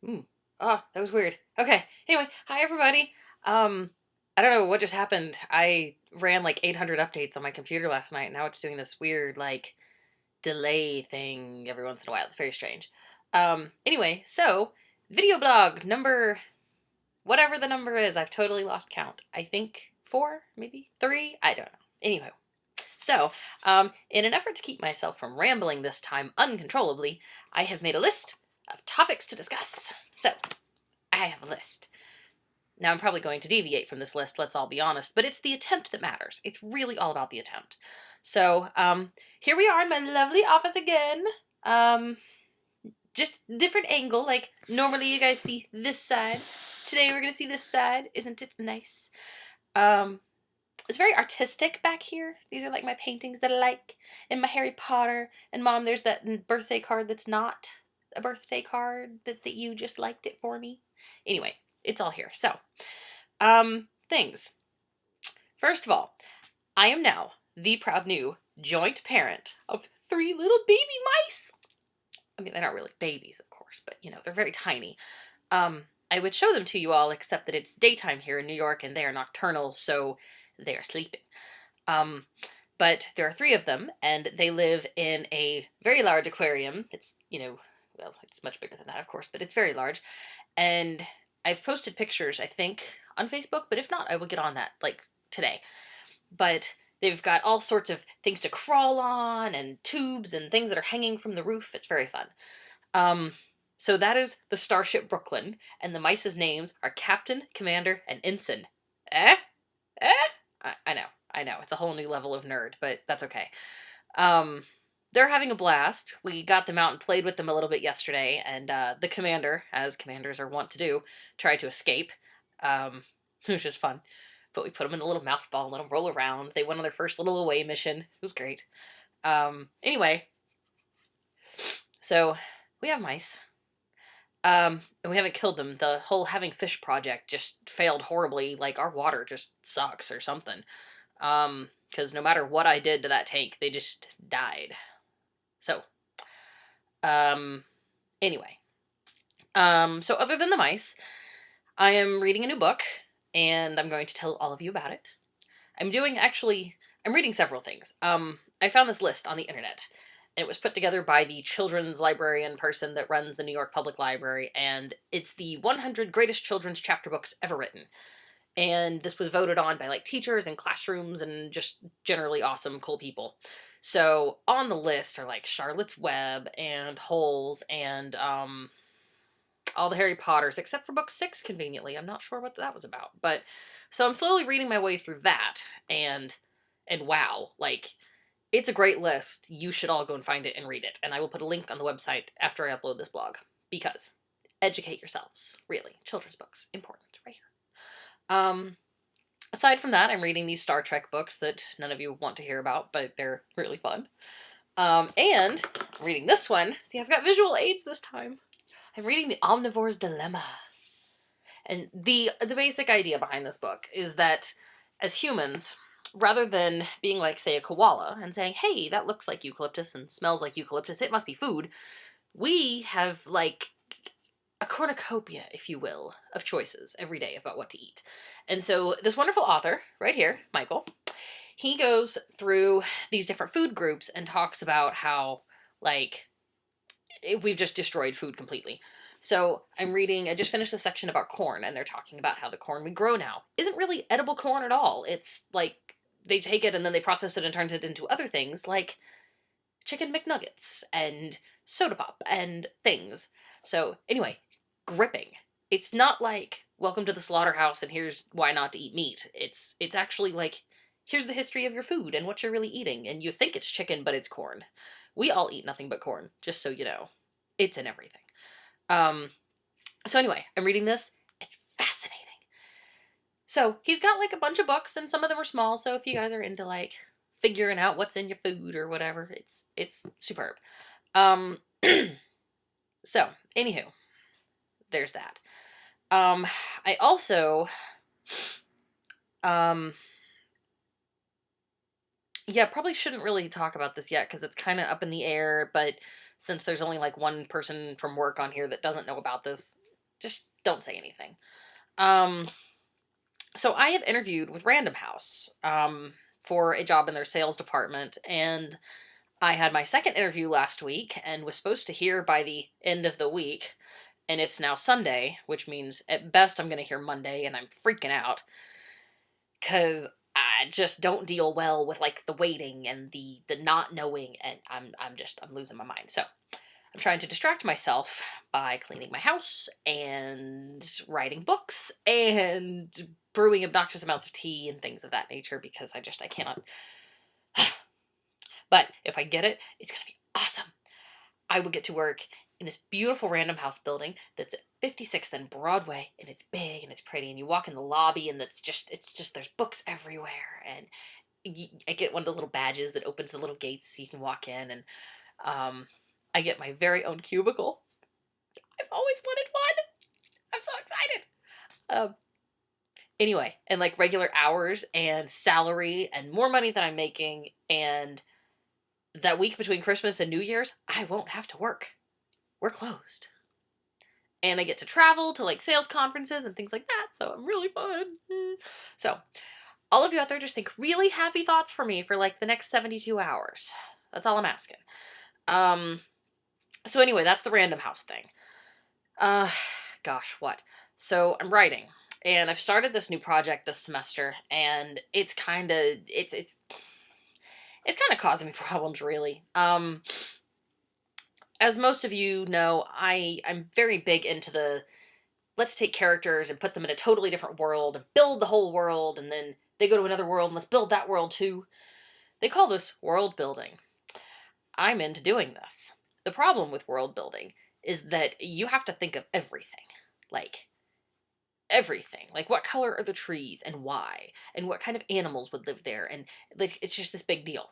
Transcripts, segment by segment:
Ooh. Oh, that was weird. Okay. Anyway, hi everybody. Um, I don't know what just happened. I ran like 800 updates on my computer last night. And now it's doing this weird like delay thing every once in a while. It's very strange. Anyway, so video blog number whatever the number is, I've totally lost count. I think 4, maybe 3. I don't know. Anyway, so in an effort to keep myself from rambling this time uncontrollably, I have made a list of topics to discuss. So I have a list. Now, I'm probably going to deviate from this list, let's all be honest, but it's the attempt that matters. It's really all about the attempt. So, here we are in my lovely office again. Um, just different angle. Like, normally you guys see this side. Today we're gonna see this side. Isn't it nice? Um, it's very artistic back here. These are like my paintings that I like, and my Harry Potter. And Mom, there's that birthday card that's not a birthday card that you just liked it for me. Anyway, it's all here. So, things. First of all, I am now the proud new joint parent of 3 little baby mice. I mean, they're not really babies, of course, but they're very tiny. I would show them to you all, except that it's daytime here in New York and they are nocturnal, so they are sleeping. Um, but there are 3 of them, and they live in a very large aquarium. It's, well, it's much bigger than that, of course, but it's very large. And I've posted pictures, I think, on Facebook, but if not, I will get on that, like, today. But they've got all sorts of things to crawl on, and tubes, and things that are hanging from the roof. It's very fun. Um, so that is the Starship Brooklyn, and the mice's names are Captain, Commander, and Ensign. Eh? Eh? I know. It's a whole new level of nerd, but that's okay. Um, they're having a blast. We got them out and played with them a little bit yesterday, and the commander, as commanders are wont to do, tried to escape, which is fun. But we put them in a little mouse ball and let them roll around. They went on their first little away mission. It was great. Anyway, so we have mice. And we haven't killed them. The whole having fish project just failed horribly. Like, our water just sucks or something. Because no matter what I did to that tank, they just died. So, um, anyway. So other than the mice, I am reading a new book, and I'm going to tell all of you about it. I'm reading several things. I found this list on the internet. And it was put together by the children's librarian person that runs the New York Public Library, and it's the 100 greatest children's chapter books ever written. And this was voted on by like teachers and classrooms and just generally awesome, cool people. So on the list are like Charlotte's Web and Holes and all the Harry Potters, except for book 6, conveniently. I'm not sure what that was about. But so I'm slowly reading my way through that, and wow, like, it's a great list. You should all go and find it and read it. And I will put a link on the website after I upload this blog. Because educate yourselves. Really. Children's books. Important. Right here. Aside from that, I'm reading these Star Trek books that none of you want to hear about, but they're really fun. And reading this one. See, I've got visual aids this time. I'm reading The Omnivore's Dilemma. And the basic idea behind this book is that as humans, rather than being like, say, a koala and saying, hey, that looks like eucalyptus and smells like eucalyptus, it must be food, we have like a cornucopia, if you will, of choices every day about what to eat. And so this wonderful author, right here, Michael, he goes through these different food groups and talks about how, like, we've just destroyed food completely. So I just finished a section about corn, and they're talking about how the corn we grow now isn't really edible corn at all. It's like they take it and then they process it and turns it into other things like chicken McNuggets and soda pop and things. So anyway, gripping. It's not like welcome to the slaughterhouse and here's why not to eat meat. It's actually like here's the history of your food and what you're really eating, and you think it's chicken but it's corn. We all eat nothing but corn, just so you know. It's in everything. Um, so anyway, I'm reading this. It's fascinating. So he's got like a bunch of books, and some of them are small. So if you guys are into like figuring out what's in your food or whatever, it's superb. Um, so anywho, there's that. I also, um, yeah, probably shouldn't really talk about this yet because it's kind of up in the air. But since there's only like one person from work on here that doesn't know about this, Just don't say anything. Um, so I have interviewed with Random House for a job in their sales department, and I had my second interview last week and was supposed to hear by the end of the week. And it's now Sunday, which means at best I'm going to hear Monday, and I'm freaking out because I just don't deal well with like the waiting and the not knowing, and I'm losing my mind. So I'm trying to distract myself by cleaning my house and writing books and brewing obnoxious amounts of tea and things of that nature because I cannot. But if I get it, it's going to be awesome. I will get to work in this beautiful Random House building that's at 56th and Broadway, and it's big and it's pretty, and you walk in the lobby and it's just there's books everywhere, and I get one of those little badges that opens the little gates so you can walk in, and um, I get my very own cubicle. I've always wanted one. I'm so excited. Um, anyway, and like regular hours and salary and more money than I'm making, and that week between Christmas and New Year's, I won't have to work. We're closed. And I get to travel to like sales conferences and things like that, so I'm really fun. So, all of you out there just think really happy thoughts for me for like the next 72 hours. That's all I'm asking. So anyway, that's the Random House thing. Gosh, what? So I'm writing, and I've started this new project this semester, and it's kind of causing me problems, really. As most of you know, I'm very big into the let's take characters and put them in a totally different world and build the whole world, and then they go to another world and let's build that world too. They call this world building. I'm into doing this. The problem with world building is that you have to think of everything. Like, everything. Like, what color are the trees and why? And what kind of animals would live there? And like, it's just this big deal.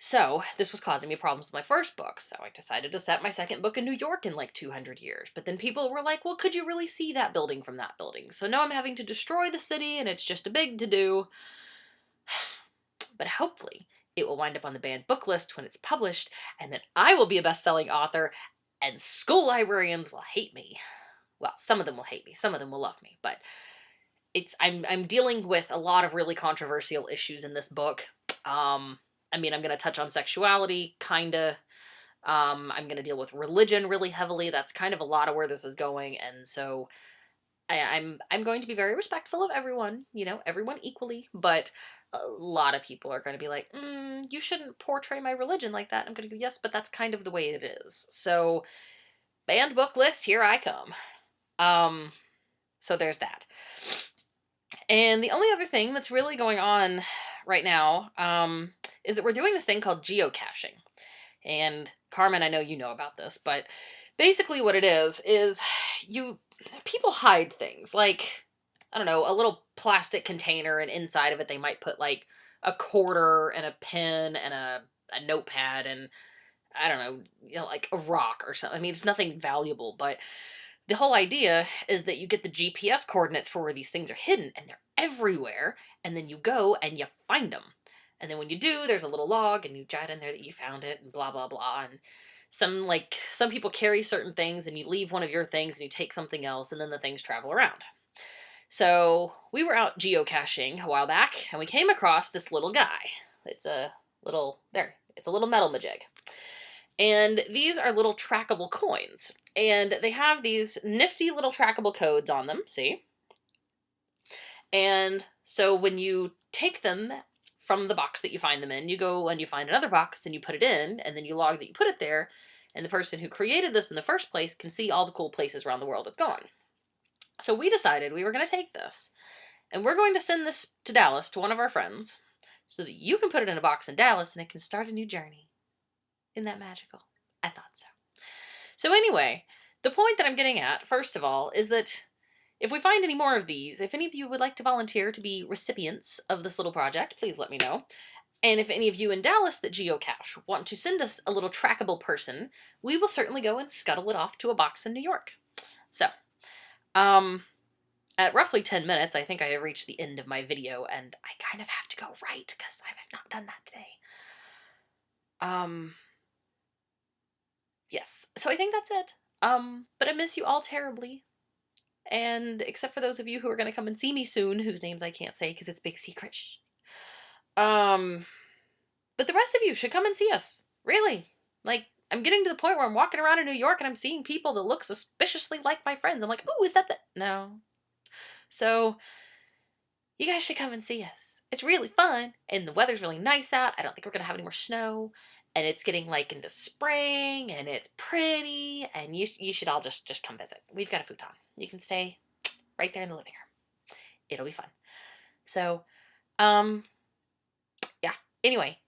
So, this was causing me problems with my first book, so I decided to set my second book in New York in like 200 years. But then people were like, well, could you really see that building from that building? So now I'm having to destroy the city, and it's just a big to-do. But hopefully, it will wind up on the banned book list when it's published, and then I will be a best-selling author, and school librarians will hate me. Well, some of them will hate me, some of them will love me, but I'm dealing with a lot of really controversial issues in this book. I mean, I'm going to touch on sexuality, kinda. I'm going to deal with religion really heavily. That's kind of a lot of where this is going, and so I'm going to be very respectful of everyone, everyone equally, but a lot of people are going to be like, you shouldn't portray my religion like that. I'm going to go, yes, but that's kind of the way it is. So, banned book list, here I come. So there's that. And the only other thing that's really going on right now is that we're doing this thing called geocaching. And Carmen, I know you know about this, but basically what it is people hide things like, I don't know, a little plastic container, and inside of it they might put like a quarter and a pen and a notepad and I don't know, like a rock or something. I mean, it's nothing valuable, but the whole idea is that you get the GPS coordinates for where these things are hidden, and they're everywhere, and then you go and you find them. And then when you do, there's a little log, and you jot in there that you found it, and blah, blah, blah. And some people carry certain things, and you leave one of your things, and you take something else, and then the things travel around. So we were out geocaching a while back, and we came across this little guy. It's a little metal majig. And these are little trackable coins. And they have these nifty little trackable codes on them, see? And so when you take them from the box that you find them in, you go and you find another box and you put it in, and then you log that you put it there, and the person who created this in the first place can see all the cool places around the world it's gone. So we decided we were going to take this, and we're going to send this to Dallas to one of our friends, so that you can put it in a box in Dallas and it can start a new journey. Isn't that magical? I thought so. So anyway, the point that I'm getting at, first of all, is that if we find any more of these, if any of you would like to volunteer to be recipients of this little project, please let me know. And if any of you in Dallas that geocache want to send us a little trackable person, we will certainly go and scuttle it off to a box in New York. So, at roughly 10 minutes, I think I have reached the end of my video, and I kind of have to go right, because I have not done that today. Yes, so I think that's it. But I miss you all terribly. And except for those of you who are going to come and see me soon, whose names I can't say because it's big secret. Shh. Um, but the rest of you should come and see us. Really. Like, I'm getting to the point where I'm walking around in New York and I'm seeing people that look suspiciously like my friends. I'm like, ooh, is that the... No. So, you guys should come and see us. It's really fun, and the weather's really nice out. I don't think we're going to have any more snow, and it's getting, like, into spring, and it's pretty, and you should all just come visit. We've got a futon. You can stay right there in the living room. It'll be fun. So, yeah. Anyway,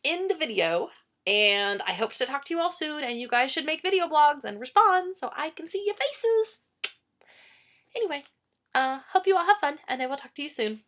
end the video, and I hope to talk to you all soon, and you guys should make video blogs and respond so I can see your faces. Anyway, hope you all have fun, and I will talk to you soon.